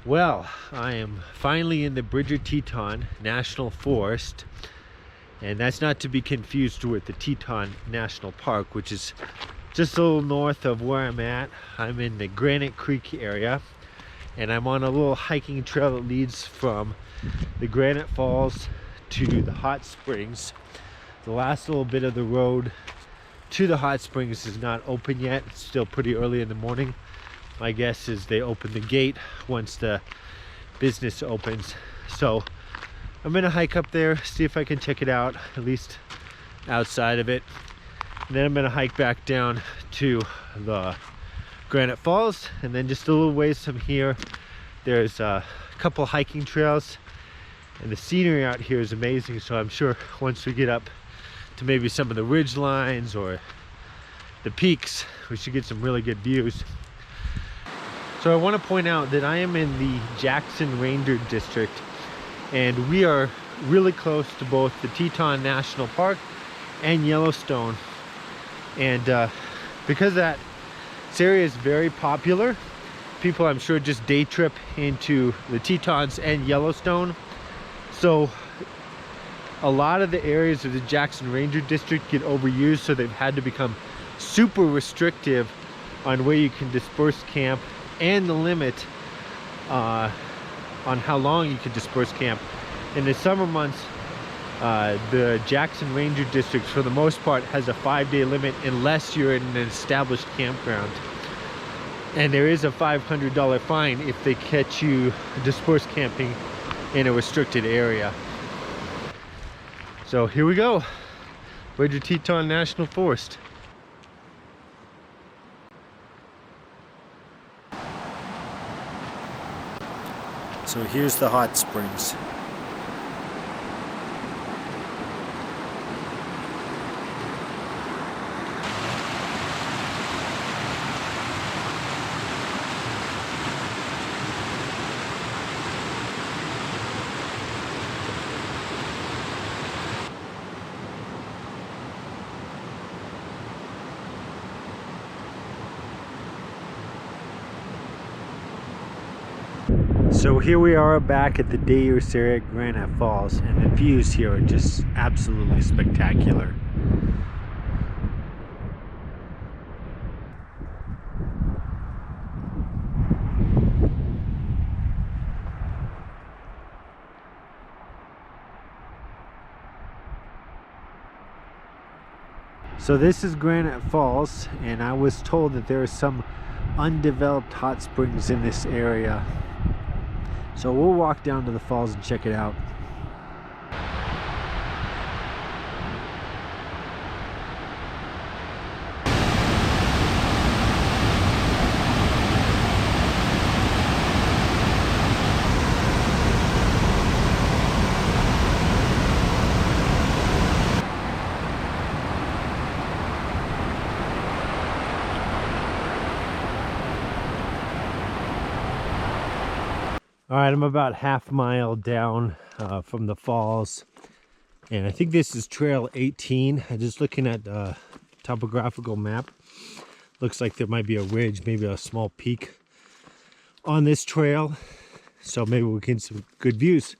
Well, I am finally in the Bridger-Teton National Forest, and that's not to be confused with the Teton National Park, which is just a little north of where I'm at. I'm in the Granite Creek area, and I'm on a little hiking trail that leads from the Granite Falls to the hot springs. The last little bit of the road to the hot springs is not open yet. It's still pretty early in the morning. My guess is they open the gate once the business opens. So I'm gonna hike up there, see if I can check it out, at least outside of it. And then I'm gonna hike back down to the Granite Falls, and then just a little ways from here there's a couple hiking trails, and the scenery out here is amazing. So I'm sure once we get up to maybe some of the ridge lines or the peaks, we should get some really good views. So I want to point out that I am in the Jackson Ranger District, and we are really close to both the Teton National Park and Yellowstone. And because that this area is very popular, people I'm sure just day trip into the Tetons and Yellowstone. So a lot of the areas of the Jackson Ranger District get overused, so they've had to become super restrictive on where you can disperse camp and the limit on how long you can disperse camp. In the summer months, the Jackson Ranger District for the most part has a 5-day limit unless you're in an established campground, and there is a $500 fine if they catch you dispersed camping in a restricted area. So here we go, Bridger-Teton National Forest. So here's the hot springs. So here we are back at the Deus area at Granite Falls, and the views here are just absolutely spectacular. So this is Granite Falls, and I was told that there are some undeveloped hot springs in this area. So we'll walk down to the falls and check it out. All right, I'm about half mile down from the falls, and I think this is trail 18. I'm just looking at the topographical map. Looks like there might be a ridge, maybe a small peak on this trail, so maybe we'll get some good views.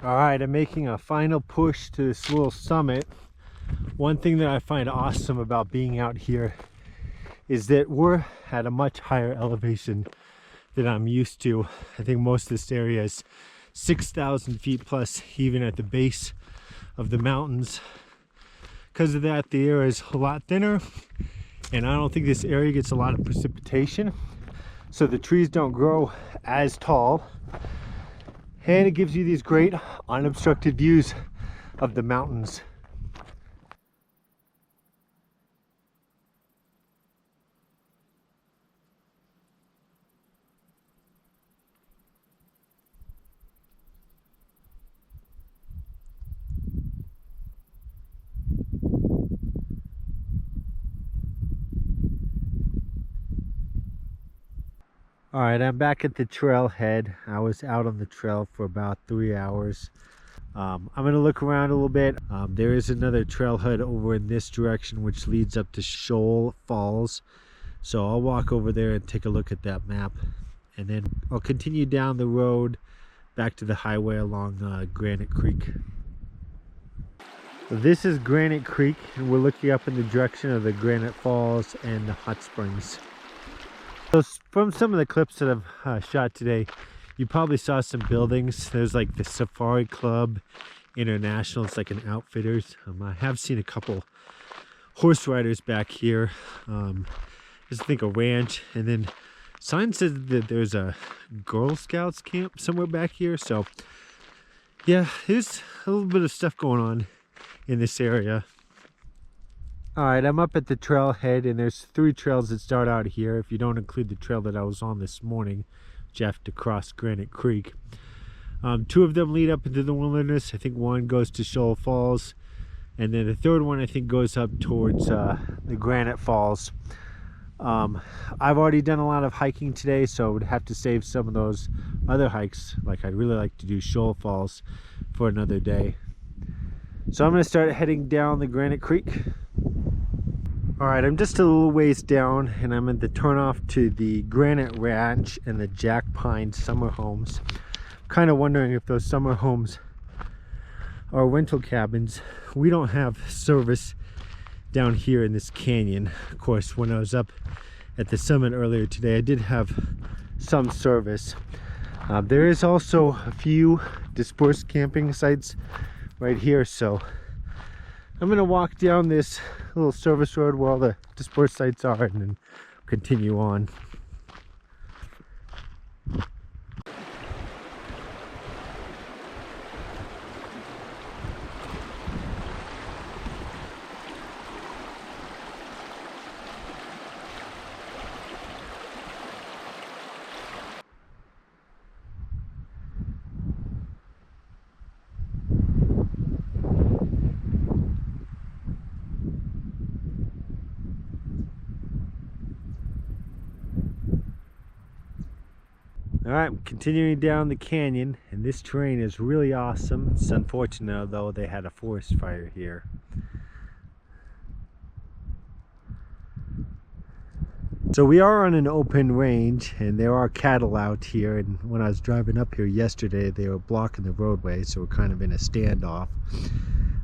All right, I'm making a final push to this little summit. One thing that I find awesome about being out here is that we're at a much higher elevation than I'm used to. I think most of this area is 6,000 feet plus, even at the base of the mountains. Because of that, the air is a lot thinner, and I don't think this area gets a lot of precipitation, so the trees don't grow as tall, and it gives you these great unobstructed views of the mountains. All right, I'm back at the trailhead. I was out on the trail for about 3 hours. I'm gonna look around a little bit. There is another trailhead over in this direction which leads up to Shoal Falls. So I'll walk over there and take a look at that map. And then I'll continue down the road back to the highway along Granite Creek. This is Granite Creek, and we're looking up in the direction of the Granite Falls and the hot springs. So from some of the clips that I've shot today, you probably saw some buildings. There's like the Safari Club International. It's like an outfitters. I have seen a couple horse riders back here. There's, I think, a ranch, and then sign says that there's a Girl Scouts camp somewhere back here. So yeah, there's a little bit of stuff going on in this area. All right, I'm up at the trailhead, and there's 3 trails that start out here, if you don't include the trail that I was on this morning, which you have to cross Granite Creek. 2 of them lead up into the wilderness. I think one goes to Shoal Falls, and then the third one I think goes up towards the Granite Falls. I've already done a lot of hiking today, so I would have to save some of those other hikes. Like, I'd really like to do Shoal Falls for another day. So I'm going to start heading down the Granite Creek. All right, I'm just a little ways down, and I'm at the turnoff to the Granite Ranch and the Jack Pine summer homes. I'm kind of wondering if those summer homes are rental cabins. We don't have service down here in this canyon. Of course, when I was up at the summit earlier today, I did have some service. There is also a few dispersed camping sites right here, so I'm gonna walk down this little service road where all the dispersed sites are and then continue on. All right, I'm continuing down the canyon, and this terrain is really awesome. It's unfortunate though they had a forest fire here. So we are on an open range, and there are cattle out here, and when I was driving up here yesterday they were blocking the roadway, so we're kind of in a standoff.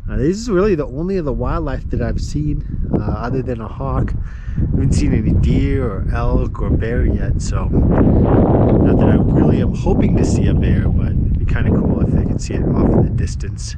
This is really the only of the wildlife that I've seen other than a hawk. I haven't seen any deer or elk or bear yet, so not that I really am hoping to see a bear, but it'd be kind of cool if I could see it off in the distance.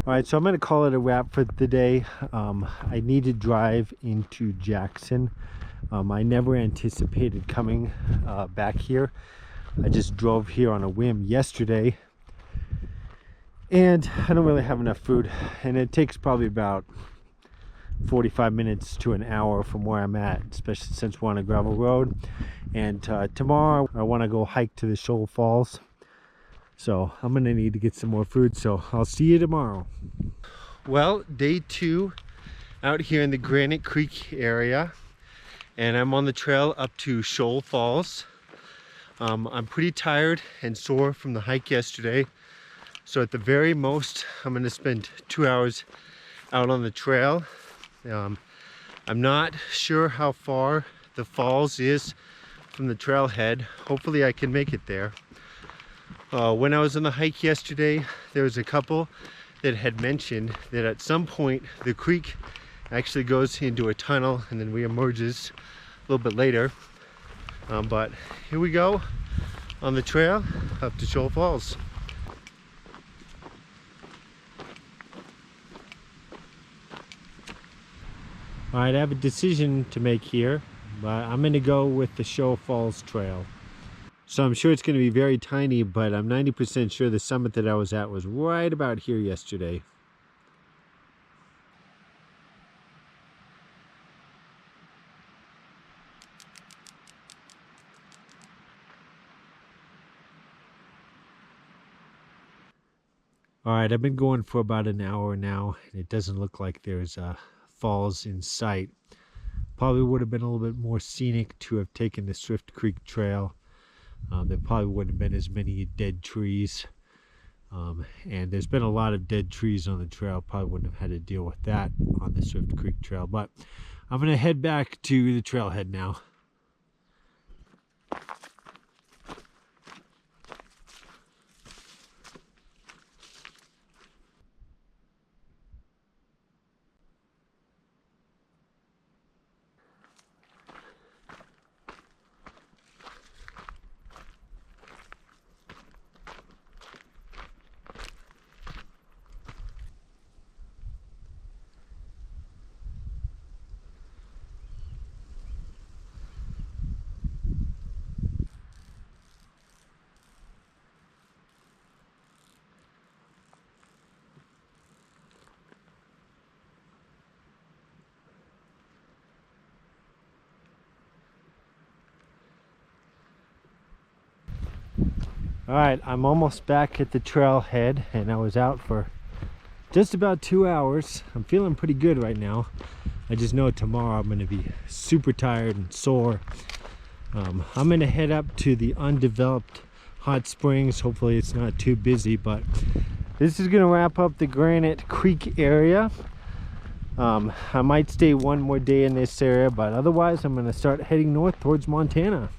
All right, so I'm going to call it a wrap for the day. I need to drive into Jackson. I never anticipated coming back here. I just drove here on a whim yesterday, and I don't really have enough food, and it takes probably about 45 minutes to an hour from where I'm at, especially since we're on a gravel road. And tomorrow I want to go hike to the Shoal Falls. So I'm gonna need to get some more food, so I'll see you tomorrow. Well, day 2 out here in the Granite Creek area, and I'm on the trail up to Shoal Falls. I'm pretty tired and sore from the hike yesterday, so at the very most I'm going to spend 2 hours out on the trail. I'm not sure how far the falls is from the trailhead. Hopefully I can make it there. When I was on the hike yesterday, there was a couple that had mentioned that at some point the creek actually goes into a tunnel and then re-emerges a little bit later. But here we go on the trail up to Shoal Falls. All right, I have a decision to make here, but I'm going to go with the Shoal Falls trail. So I'm sure it's going to be very tiny, but I'm 90% sure the summit that I was at was right about here yesterday. All right, I've been going for about an hour now, and it doesn't look like there's falls in sight. Probably would have been a little bit more scenic to have taken the Swift Creek Trail. There probably wouldn't have been as many dead trees. And there's been a lot of dead trees on the trail. Probably wouldn't have had to deal with that on the Swift Creek Trail. But I'm going to head back to the trailhead now. All right, I'm almost back at the trailhead, and I was out for just about 2 hours. I'm feeling pretty good right now. I just know tomorrow I'm going to be super tired and sore. I'm going to head up to the undeveloped hot springs. Hopefully it's not too busy, but this is going to wrap up the Granite Creek area. I might stay one more day in this area, but otherwise I'm going to start heading north towards Montana.